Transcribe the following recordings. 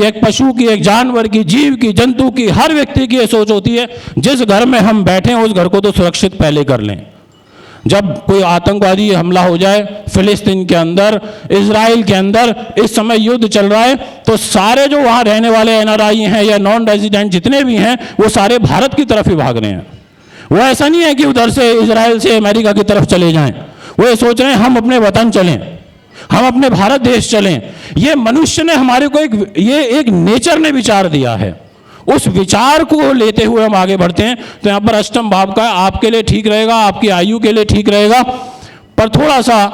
एक पशु की, एक जानवर की, जीव की, जंतु की, हर व्यक्ति की ये सोच होती है जिस घर में हम बैठे हैं उस घर को तो सुरक्षित पहले कर लें। जब कोई आतंकवादी हमला हो जाए फिलिस्तीन के अंदर, इजराइल के अंदर, इस समय युद्ध चल रहा है, तो सारे जो वहाँ रहने वाले एनआरआई हैं या नॉन रेजिडेंट जितने भी हैं वो सारे भारत की तरफ ही भाग रहे हैं। वो ऐसा नहीं है कि उधर से इजराइल से अमेरिका की तरफ चले जाएं, वो ये सोच रहे हैं हम अपने वतन चलें, हम अपने भारत देश चलें। ये मनुष्य ने हमारे को एक नेचर ने विचार दिया है, उस विचार को लेते हुए हम आगे बढ़ते हैं। तो यहाँ पर अष्टम भाव का आपके लिए ठीक रहेगा, आपकी आयु के लिए ठीक रहेगा, पर थोड़ा सा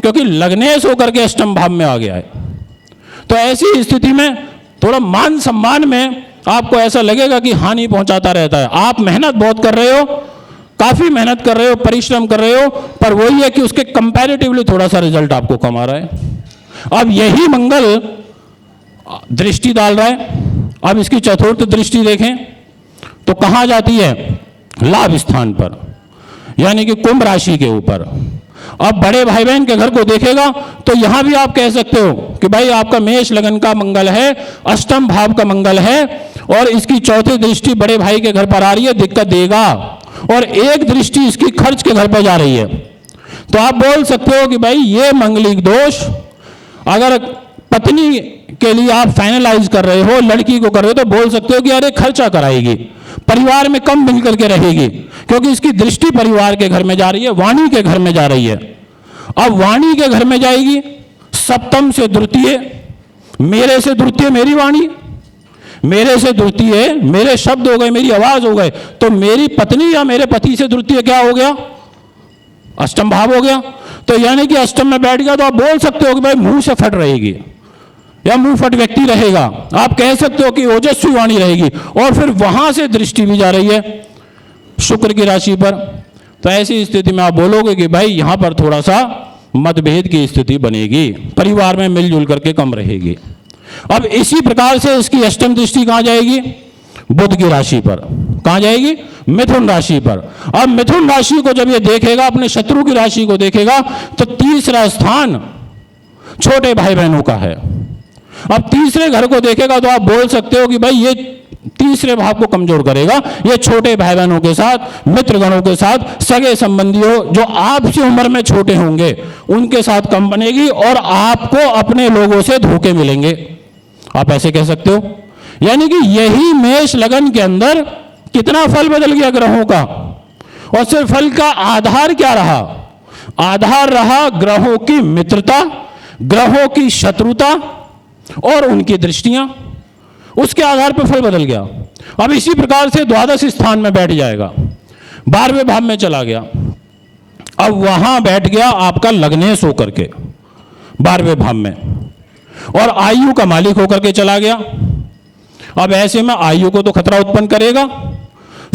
क्योंकि लग्नेश होकर के अष्टम भाव में आ गया है, तो ऐसी स्थिति में थोड़ा मान सम्मान में आपको ऐसा लगेगा कि हानि पहुंचाता रहता है। आप मेहनत बहुत कर रहे हो, काफ़ी मेहनत कर रहे हो, परिश्रम कर रहे हो, पर वही है कि उसके कंपैरेटिवली थोड़ा सा रिजल्ट आपको कम आ रहा है। अब यही मंगल दृष्टि डाल रहा है। अब इसकी चतुर्थ दृष्टि देखें तो कहाँ जाती है? लाभ स्थान पर, यानी कि कुंभ राशि के ऊपर। अब बड़े भाई बहन के घर को देखेगा तो यहां भी आप कह सकते हो कि भाई आपका मेष लगन का मंगल है, अष्टम भाव का मंगल है, और इसकी चौथी दृष्टि बड़े भाई के घर पर आ रही है, दिक्कत देगा। और एक दृष्टि इसकी खर्च के घर पर जा रही है। तो आप बोल सकते हो कि भाई ये मंगलिक दोष अगर पत्नी के लिए आप फाइनलाइज कर रहे हो, लड़की को कर रहे हो, तो बोल सकते हो कि अरे खर्चा कराएगी, परिवार में कम मिल करके रहेगी, क्योंकि इसकी दृष्टि परिवार के घर में जा रही है, वाणी के घर में जा रही है। अब वाणी के घर में जाएगी, सप्तम से द्वितीय, मेरे से द्वितीय मेरी वाणी, मेरे से द्वितीय मेरे शब्द हो गए, मेरी आवाज हो गए, तो मेरी पत्नी या मेरे पति से द्वितीय क्या हो गया? अष्टम भाव हो गया। तो यानी कि अष्टम में बैठ गया तो आप बोल सकते हो कि भाई मुंह से फट रहेगी या मुंह फट व्यक्ति रहेगा, आप कह सकते हो कि ओजस्वी वाणी रहेगी, और फिर वहां से दृष्टि भी जा रही है शुक्र की राशि पर। तो ऐसी स्थिति में आप बोलोगे कि भाई यहां पर थोड़ा सा मतभेद की स्थिति बनेगी, परिवार में मिलजुल करके कम रहेगी। अब इसी प्रकार से इसकी अष्टम दृष्टि कहां जाएगी? बुध की राशि पर। कहां जाएगी? मिथुन राशि पर। अब मिथुन राशि को जब ये देखेगा, अपने शत्रु की राशि को देखेगा, तो तीसरा स्थान छोटे भाई बहनों का है। अब तीसरे घर को देखेगा तो आप बोल सकते हो कि भाई ये तीसरे भाव को कमजोर करेगा, ये छोटे भाई बहनों के साथ, मित्रगणों के साथ, सगे संबंधियों जो आपसे उम्र में छोटे होंगे उनके साथ कम बनेगी, और आपको अपने लोगों से धोखे मिलेंगे, आप ऐसे कह सकते हो। यानी कि यही मेष लगन के अंदर कितना फल बदल गया ग्रहों का, और सिर्फ फल का आधार क्या रहा? आधार रहा ग्रहों की मित्रता, ग्रहों की शत्रुता और उनकी दृष्टियां, उसके आधार पर फल बदल गया। अब इसी प्रकार से द्वादश स्थान में बैठ जाएगा, 12वें भाव में चला गया, अब वहां बैठ गया आपका लग्नेश होकर के 12वें भाव में, और आयु का मालिक होकर के चला गया। अब ऐसे में आयु को तो खतरा उत्पन्न करेगा,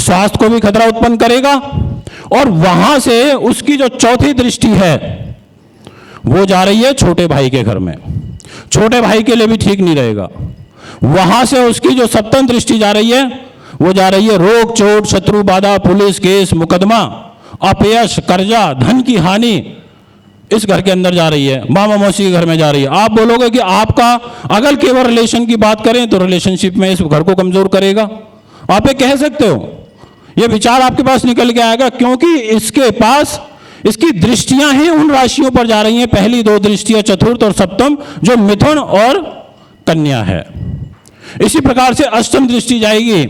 स्वास्थ्य को भी खतरा उत्पन्न करेगा, और वहां से उसकी जो चौथी दृष्टि है वो जा रही है छोटे भाई के घर में। छोटे भाई के लिए भी ठीक नहीं रहेगा। वहां से उसकी जो सप्तम दृष्टि जा रही है वो जा रही है रोग, चोट, शत्रु, बाधा, पुलिस केस, मुकदमा, अपयश, कर्जा, धन की हानि, इस घर के अंदर जा रही है, मामा मौसी के घर में जा रही है। आप बोलोगे कि आपका अगर केवल रिलेशन की बात करें तो रिलेशनशिप में इस घर को कमजोर करेगा, आप ये कह सकते हो, ये विचार आपके पास निकल के आएगा, क्योंकि इसके पास इसकी दृष्टियां ही उन राशियों पर जा रही हैं, पहली दो दृष्टियां चतुर्थ और सप्तम, जो मिथुन और कन्या है। इसी प्रकार से अष्टम दृष्टि जाएगी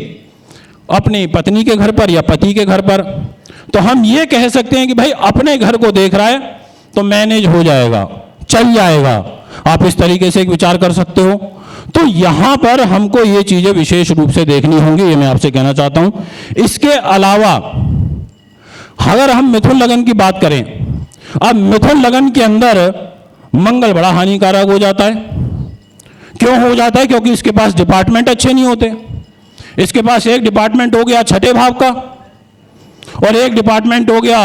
अपनी पत्नी के घर पर या पति के घर पर। तो हम ये कह सकते हैं कि भाई अपने घर को देख रहा है तो मैनेज हो जाएगा, चल जाएगा, आप इस तरीके से एक विचार कर सकते हो। तो यहां पर हमको ये चीजें विशेष रूप से देखनी होंगी, ये मैं आपसे कहना चाहता हूं। इसके अलावा अगर हम मिथुन लगन की बात करें, अब मिथुन लगन के अंदर मंगल बड़ा हानिकारक हो जाता है। क्यों हो जाता है? क्योंकि इसके पास डिपार्टमेंट अच्छे नहीं होते। इसके पास एक डिपार्टमेंट हो गया छठे भाव का, और एक डिपार्टमेंट हो गया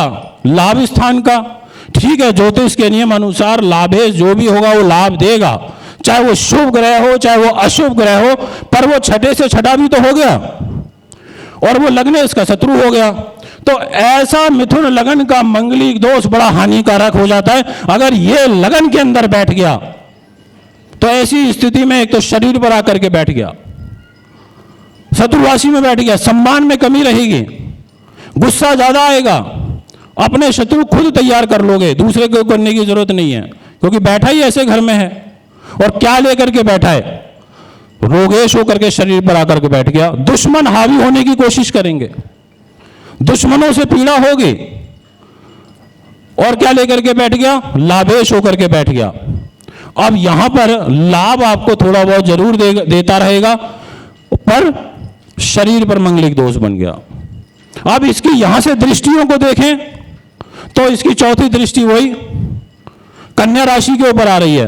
लाभ स्थान का। ठीक है, ज्योतिष के नियम अनुसार लाभेश जो भी होगा वो लाभ देगा, चाहे वो शुभ ग्रह हो चाहे वो अशुभ ग्रह हो, पर वो छठे से छठा भी तो हो गया, और वो लग्न इसका शत्रु हो गया। तो ऐसा मिथुन लगन का मंगलिक दोष बड़ा हानिकारक हो जाता है। अगर ये लगन के अंदर बैठ गया तो ऐसी स्थिति में एक तो शरीर पर आकर के बैठ गया, शत्रु राशि में बैठ गया, सम्मान में कमी रहेगी, गुस्सा ज्यादा आएगा, अपने शत्रु खुद तैयार कर लोगे, दूसरे को करने की जरूरत नहीं है, क्योंकि बैठा ही ऐसे घर में है। और क्या लेकर के बैठा है? रोगेश होकर के शरीर पर आकर के बैठ गया। दुश्मन हावी होने की कोशिश करेंगे, दुश्मनों से पीड़ा होगी। और क्या लेकर के बैठ गया? लाभेश होकर के बैठ गया। अब यहां पर लाभ आपको थोड़ा बहुत जरूर देता रहेगा, पर शरीर पर मंगलिक दोष बन गया। अब इसकी यहां से दृष्टियों को देखें तो इसकी चौथी दृष्टि वही कन्या राशि के ऊपर आ रही है,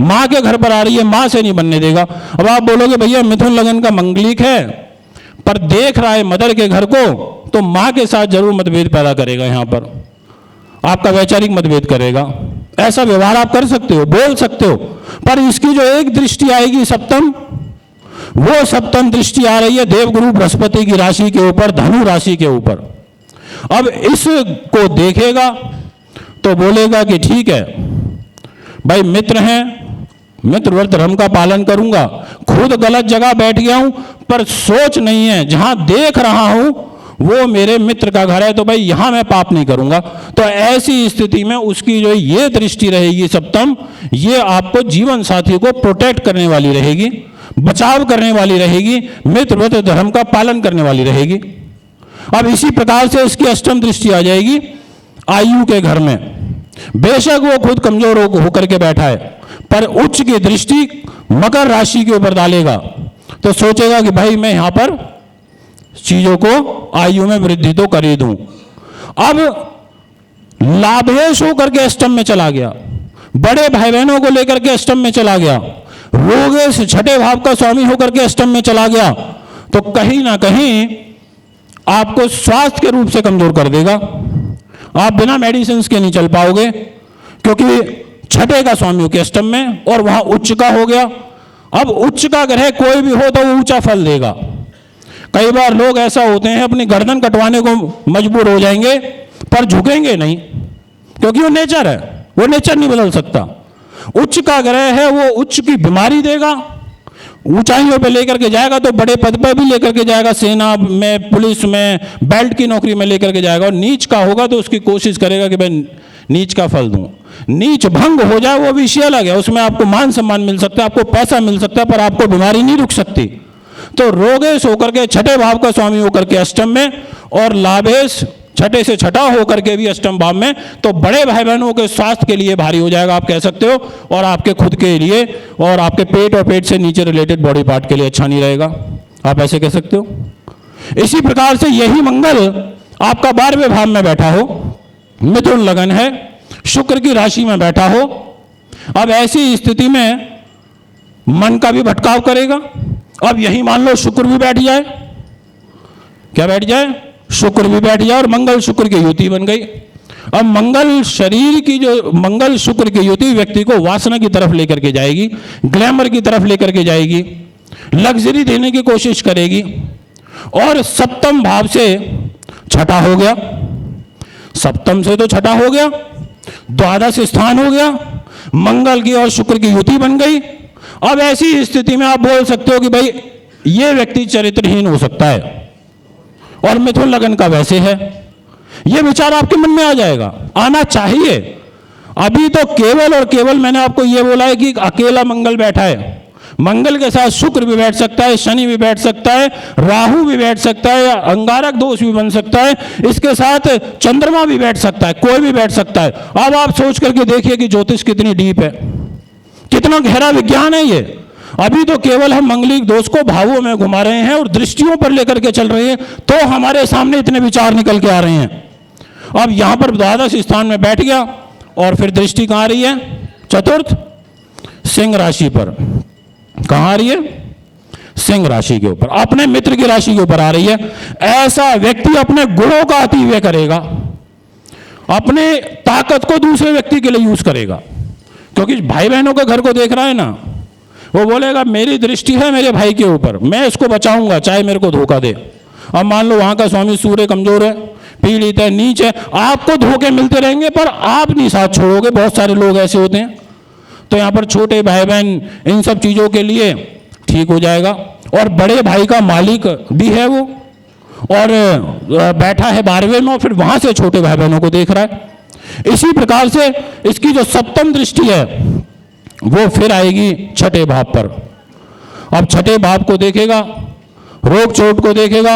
मां के घर पर आ रही है, मां से नहीं बनने देगा। अब आप बोलोगे भैया मिथुन लगन का मंगलिक है पर देख रहा है मदर के घर को, तो मां के साथ जरूर मतभेद पैदा करेगा, यहां पर आपका वैचारिक मतभेद करेगा। ऐसा व्यवहार आप कर सकते हो, बोल सकते हो, पर इसकी जो एक दृष्टि आएगी सप्तम, वो सप्तम दृष्टि आ रही है देवगुरु बृहस्पति की राशि के ऊपर, धनु राशि के ऊपर। अब इसको देखेगा तो बोलेगा कि ठीक है भाई, मित्र हैं, मित्र व्रत धर्म का पालन करूंगा, खुद गलत जगह बैठ गया हूं, पर सोच नहीं है जहां देख रहा हूं वो मेरे मित्र का घर है, तो भाई यहां मैं पाप नहीं करूंगा। तो ऐसी स्थिति में उसकी जो ये दृष्टि रहेगी सप्तम, ये आपको जीवन साथी को प्रोटेक्ट करने वाली रहेगी, बचाव करने वाली रहेगी, मित्र व्रत धर्म का पालन करने वाली रहेगी। अब इसी प्रकार से इसकी अष्टम दृष्टि आ जाएगी आयु के घर में। बेशक वो खुद कमजोर होकर के बैठा है, पर उच्च की दृष्टि मकर राशि के ऊपर डालेगा, तो सोचेगा कि भाई मैं यहां पर चीजों को आयु में वृद्धि तो कर ही दूं। अब लाभेश होकर के अष्टम में चला गया, बड़े भाई बहनों को लेकर के अष्टम में चला गया, रोगेश छठे भाव का स्वामी होकर के अष्टम में चला गया, तो कहीं ना कहीं आपको स्वास्थ्य के रूप से कमजोर कर देगा। आप बिना मेडिसिन के नहीं चल पाओगे, क्योंकि छठे का स्वामी के अष्टम में और वहां उच्च का हो गया। अब उच्च का ग्रह कोई भी हो तो वो ऊंचा फल देगा। कई बार लोग ऐसा होते हैं अपनी गर्दन कटवाने को मजबूर हो जाएंगे पर झुकेंगे नहीं, क्योंकि वो नेचर है, वो नेचर नहीं बदल सकता। उच्च का ग्रह है, वो उच्च की बीमारी देगा, ऊंचाइयों पे लेकर के जाएगा, तो बड़े पद पर भी लेकर के जाएगा, सेना में, पुलिस में, बेल्ट की नौकरी में लेकर के जाएगा। और नीच का होगा तो उसकी कोशिश करेगा कि मैं नीच का फल दूं। नीच भंग हो जाए वो विषय अलग है, उसमें आपको मान सम्मान मिल सकता है, आपको पैसा मिल सकता है, पर आपको बीमारी नहीं रुक सकती। तो रोगेश होकर के छठे भाव का स्वामी होकर के अष्टम में, और लाभेश छठे से छठा होकर के भी अष्टम भाव में, तो बड़े भाई बहनों के स्वास्थ्य के लिए भारी हो जाएगा, आप कह सकते हो, और आपके खुद के लिए और आपके पेट और पेट से नीचे रिलेटेड बॉडी पार्ट के लिए अच्छा नहीं रहेगा, आप ऐसे कह सकते हो। इसी प्रकार से यही मंगल आपका 12वें भाव में बैठा हो, मिथुन लगन है, शुक्र की राशि में बैठा हो, अब ऐसी स्थिति में मन का भी भटकाव करेगा। अब यही मान लो शुक्र भी बैठ जाए, क्या बैठ जाए? शुक्र भी बैठ जाए और मंगल शुक्र की युति बन गई। अब मंगल शरीर की जो मंगल शुक्र की युति व्यक्ति को वासना की तरफ लेकर के जाएगी, ग्लैमर की तरफ लेकर के जाएगी, लग्जरी देने की कोशिश करेगी। और सप्तम भाव से छठा हो गया, सप्तम से तो छठा हो गया, द्वादश स्थान हो गया, मंगल की और शुक्र की युति बन गई। अब ऐसी स्थिति में आप बोल सकते हो कि भाई ये व्यक्ति चरित्रहीन हो सकता है, और मिथुन लगन का वैसे है। यह विचार आपके मन में आ जाएगा, आना चाहिए। अभी तो केवल और केवल मैंने आपको यह बोला है कि अकेला मंगल बैठा है, मंगल के साथ शुक्र भी बैठ सकता है, शनि भी बैठ सकता है, राहु भी बैठ सकता है, अंगारक दोष भी बन सकता है, इसके साथ चंद्रमा भी बैठ सकता है, कोई भी बैठ सकता है। अब आप सोच करके देखिए कि ज्योतिष कितनी डीप है, कितना गहरा विज्ञान है ये। अभी तो केवल हम मंगलिक दोष को भावों में घुमा रहे हैं और दृष्टियों पर लेकर के चल रहे हैं, तो हमारे सामने इतने विचार निकल के आ रहे हैं। अब यहां पर द्वादश स्थान में बैठ गया, और फिर दृष्टि कहां आ रही है? चतुर्थ सिंह राशि पर। कहां आ रही है? सिंह राशि के ऊपर, अपने मित्र की राशि के ऊपर आ रही है। ऐसा व्यक्ति अपने गुणों का अतिव्यय करेगा, अपने ताकत को दूसरे व्यक्ति के लिए यूज करेगा, क्योंकि भाई बहनों के घर को देख रहा है ना, वो बोलेगा मेरी दृष्टि है मेरे भाई के ऊपर, मैं इसको बचाऊंगा चाहे मेरे को धोखा दे। अब मान लो वहां का स्वामी सूर्य कमजोर है, पीड़ित है, नीच है, आपको धोखे मिलते रहेंगे पर आप नहीं साथ छोड़ोगे। बहुत सारे लोग ऐसे होते हैं, तो यहाँ पर छोटे भाई बहन इन सब चीज़ों के लिए ठीक हो जाएगा। और बड़े भाई का मालिक भी है वो, और बैठा है 12वें में, और फिर वहाँ से छोटे भाई बहनों को देख रहा है। इसी प्रकार से इसकी जो सप्तम दृष्टि है वो फिर आएगी छठे भाव पर। अब छठे भाव को देखेगा, रोग चोट को देखेगा।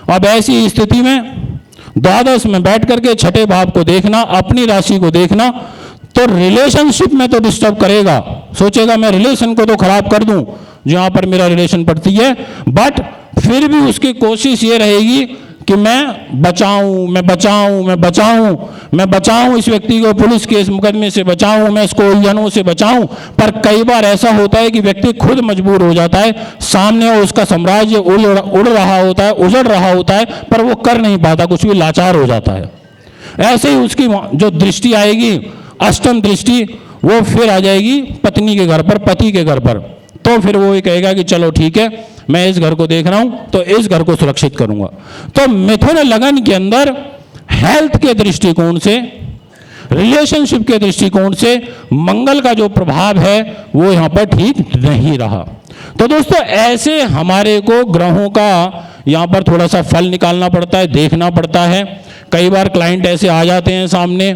अब ऐसी स्थिति में द्वादश में बैठ करके छठे भाव को देखना, अपनी राशि को देखना, तो रिलेशनशिप में तो डिस्टर्ब करेगा। सोचेगा मैं रिलेशन को तो खराब कर दूं जहां पर मेरा रिलेशन पड़ती है, बट फिर भी उसकी कोशिश ये रहेगी कि मैं बचाऊं इस व्यक्ति को, पुलिस केस मुकदमे से बचाऊं, मैं इसको उलझनों से बचाऊं। पर कई बार ऐसा होता है कि व्यक्ति खुद मजबूर हो जाता है, सामने उसका साम्राज्य उड़ रहा होता है, उजड़ रहा होता है, पर वो कर नहीं पाता, कुछ भी लाचार हो जाता है। ऐसे ही उसकी जो दृष्टि आएगी, अष्टम दृष्टि, वो फिर आ जाएगी पत्नी के घर पर, पति के घर पर। तो फिर वो ये कहेगा कि चलो ठीक है, मैं इस घर को देख रहा हूं तो इस घर को सुरक्षित करूंगा। तो मिथुन लगन के अंदर हेल्थ के दृष्टिकोण से, रिलेशनशिप के दृष्टिकोण से मंगल का जो प्रभाव है वो यहां पर ठीक नहीं रहा। तो दोस्तों ऐसे हमारे को ग्रहों का यहां पर थोड़ा सा फल निकालना पड़ता है, देखना पड़ता है। कई बार क्लाइंट ऐसे आ जाते हैं सामने,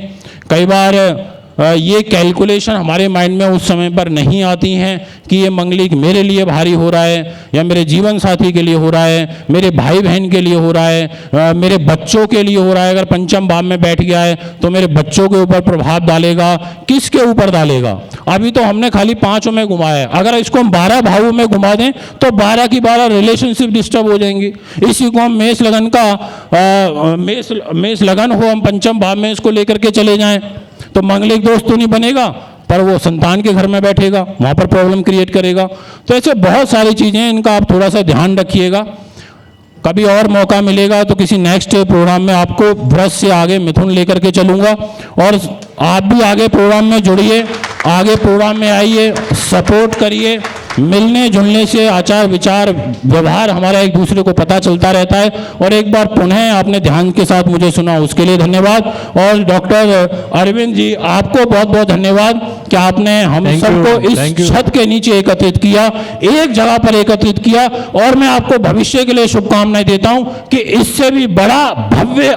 कई बार ये कैलकुलेशन हमारे माइंड में उस समय पर नहीं आती हैं कि ये मंगलिक मेरे लिए भारी हो रहा है, या मेरे जीवन साथी के लिए हो रहा है, मेरे भाई बहन के लिए हो रहा है, मेरे बच्चों के लिए हो रहा है। अगर पंचम भाव में बैठ गया है तो मेरे बच्चों के ऊपर प्रभाव डालेगा, किसके ऊपर डालेगा? अभी तो हमने खाली 5 में घुमाया है, अगर इसको हम 12 भावों में घुमा दें तो 12 की 12 रिलेशनशिप डिस्टर्ब हो जाएंगी। इसी को हम मेष लगन का मेष लगन हो, हम पंचम भाव में इसको लेकर के चले जाएं तो मंगलिक दोष तो नहीं बनेगा, पर वो संतान के घर में बैठेगा, वहाँ पर प्रॉब्लम क्रिएट करेगा। तो ऐसे बहुत सारी चीज़ें, इनका आप थोड़ा सा ध्यान रखिएगा। कभी और मौका मिलेगा तो किसी नेक्स्ट प्रोग्राम में आपको वृष से आगे मिथुन लेकर के चलूँगा, और आप भी आगे प्रोग्राम में जुड़िए, आगे प्रोग्राम में आइए, सपोर्ट करिए। मिलने जुलने से आचार विचार व्यवहार हमारा एक दूसरे को पता चलता रहता है। और एक बार पुनः आपने ध्यान के साथ मुझे सुना, उसके लिए धन्यवाद। और डॉक्टर अरविंद जी, आपको बहुत बहुत धन्यवाद कि आपने हम सबको इस छत के नीचे एकत्रित किया, एक जगह पर एकत्रित किया। और मैं आपको भविष्य के लिए शुभकामनाएं देता हूं कि इससे भी बड़ा भव्य